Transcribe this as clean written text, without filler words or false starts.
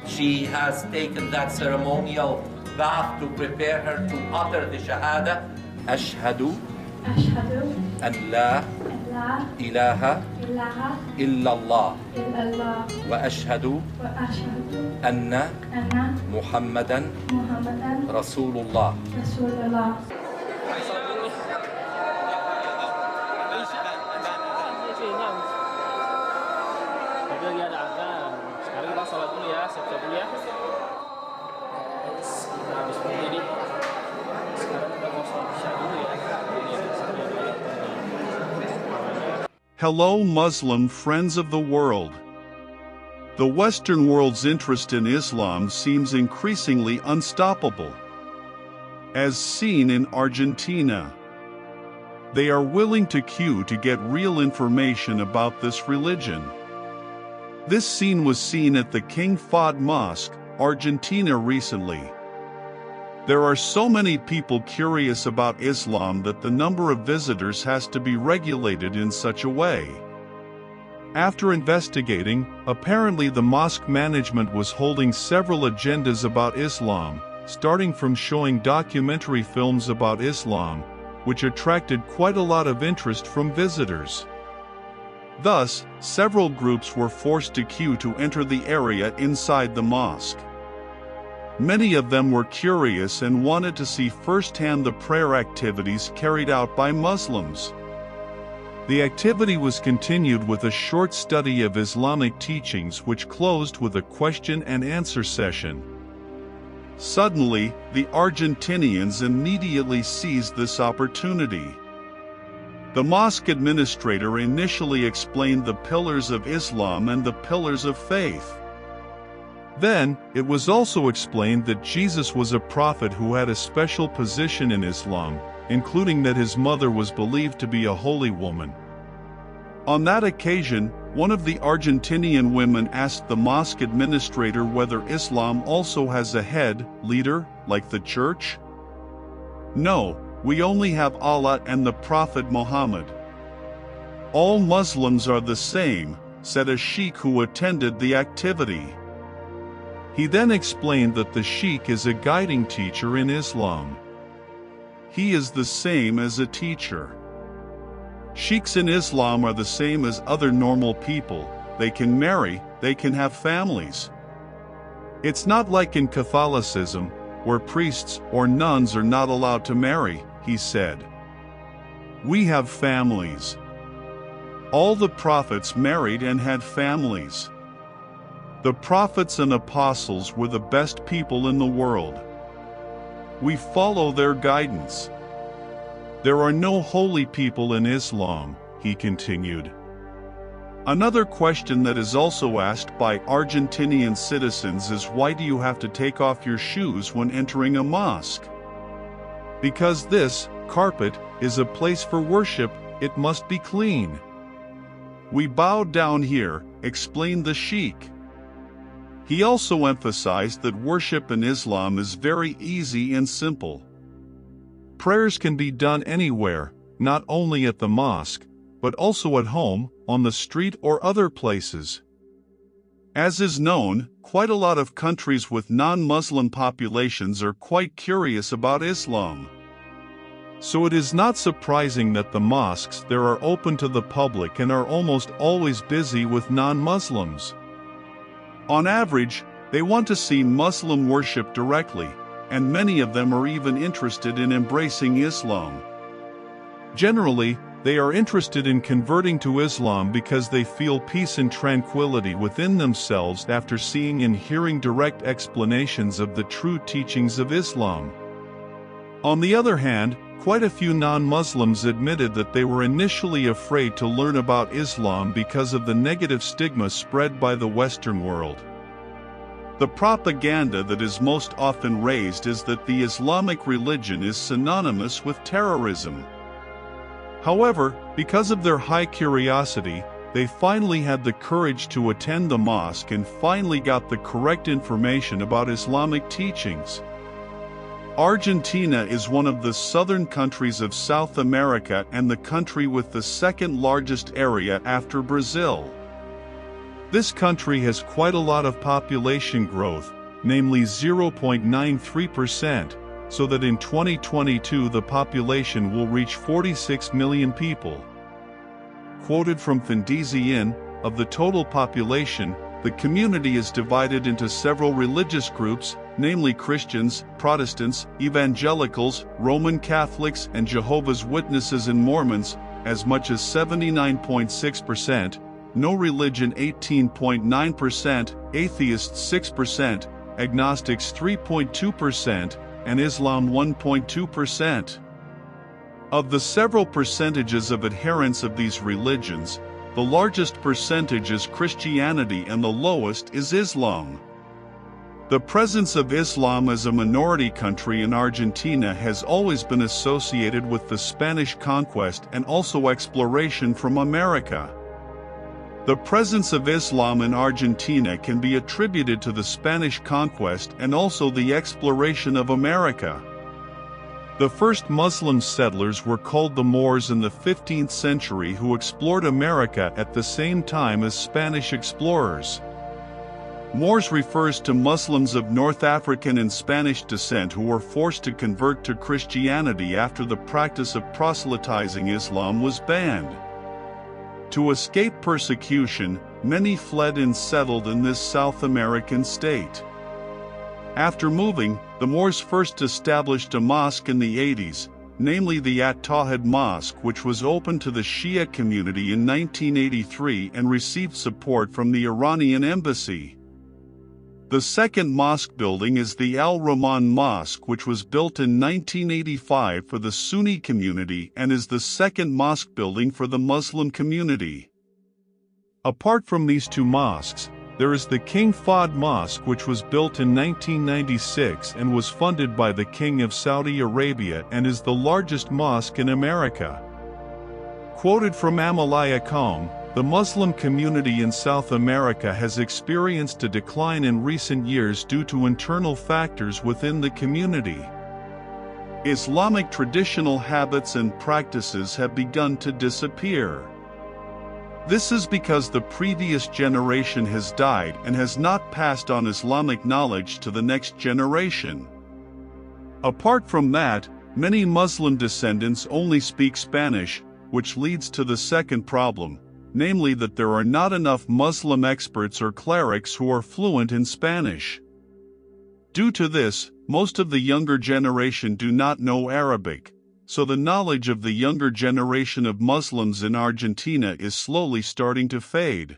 She has taken that ceremonial bath to prepare her to utter the Shahada. Ashhadu an la ilaha illallah wa ashhadu anna Muhammadan Rasulullah. Hello Muslim friends of the world. The Western world's interest in Islam seems increasingly unstoppable. As seen in Argentina, they are willing to queue to get real information about this religion. This scene was seen at the King Fahd Mosque, Argentina recently. There are so many people curious about Islam that the number of visitors has to be regulated in such a way. After investigating, apparently the mosque management was holding several agendas about Islam, starting from showing documentary films about Islam, which attracted quite a lot of interest from visitors. Thus, several groups were forced to queue to enter the area inside the mosque. Many of them were curious and wanted to see firsthand the prayer activities carried out by Muslims. The activity was continued with a short study of Islamic teachings which closed with a question and answer session. Suddenly, the Argentinians immediately seized this opportunity. The mosque administrator initially explained the pillars of Islam and the pillars of faith. Then, it was also explained that Jesus was a prophet who had a special position in Islam, including that his mother was believed to be a holy woman. On that occasion, one of the Argentinian women asked the mosque administrator whether Islam also has a head, leader, like the church. No, we only have Allah and the Prophet Muhammad. All Muslims are the same, said a sheikh who attended the activity. He then explained that the sheikh is a guiding teacher in Islam. He is the same as a teacher. Sheikhs in Islam are the same as other normal people. They can marry, they can have families. It's not like in Catholicism, where priests or nuns are not allowed to marry, he said. We have families. All the prophets married and had families. The prophets and apostles were the best people in the world. We follow their guidance. There are no holy people in Islam, he continued. Another question that is also asked by Argentinian citizens is why do you have to take off your shoes when entering a mosque? Because this carpet is a place for worship, it must be clean. We bow down here, explained the sheikh. He also emphasized that worship in Islam is very easy and simple. Prayers can be done anywhere, not only at the mosque, but also at home, on the street or other places. As is known, quite a lot of countries with non-Muslim populations are quite curious about Islam. So it is not surprising that the mosques there are open to the public and are almost always busy with non-Muslims. On average, they want to see Muslim worship directly, and many of them are even interested in embracing Islam. Generally, they are interested in converting to Islam because they feel peace and tranquility within themselves after seeing and hearing direct explanations of the true teachings of Islam. On the other hand, quite a few non-Muslims admitted that they were initially afraid to learn about Islam because of the negative stigma spread by the Western world. The propaganda that is most often raised is that the Islamic religion is synonymous with terrorism. However, because of their high curiosity, they finally had the courage to attend the mosque and finally got the correct information about Islamic teachings. Argentina is one of the southern countries of South America and the country with the second largest area after Brazil. This country has quite a lot of population growth, namely 0.93%, so that in 2022 the population will reach 46 million people. Quoted from Findizien, of the total population, the community is divided into several religious groups, namely Christians, Protestants, Evangelicals, Roman Catholics, and Jehovah's Witnesses and Mormons, as much as 79.6%, no religion 18.9%, atheists 6%, agnostics 3.2%, and Islam 1.2%. Of the several percentages of adherents of these religions, the largest percentage is Christianity and the lowest is Islam. The presence of Islam as a minority country in Argentina has always been associated with the Spanish conquest and also exploration from America. The presence of Islam in Argentina can be attributed to the Spanish conquest and also the exploration of America. The first Muslim settlers were called the Moors in the 15th century who explored America at the same time as Spanish explorers. Moors refers to Muslims of North African and Spanish descent who were forced to convert to Christianity after the practice of proselytizing Islam was banned. To escape persecution, many fled and settled in this South American state. After moving, the Moors first established a mosque in the 80s, namely the At-Tawhid Mosque, which was open to the Shia community in 1983 and received support from the Iranian embassy. The second mosque building is the Al-Rahman Mosque, which was built in 1985 for the Sunni community and is the second mosque building for the Muslim community. Apart from these two mosques, there is the King Fahd Mosque, which was built in 1996 and was funded by the King of Saudi Arabia and is the largest mosque in America. Quoted from Amalaya.com, the Muslim community in South America has experienced a decline in recent years due to internal factors within the community. Islamic traditional habits and practices have begun to disappear. This is because the previous generation has died and has not passed on Islamic knowledge to the next generation. Apart from that, many Muslim descendants only speak Spanish, which leads to the second problem, namely that there are not enough Muslim experts or clerics who are fluent in Spanish. Due to this, most of the younger generation do not know Arabic, so the knowledge of the younger generation of Muslims in Argentina is slowly starting to fade.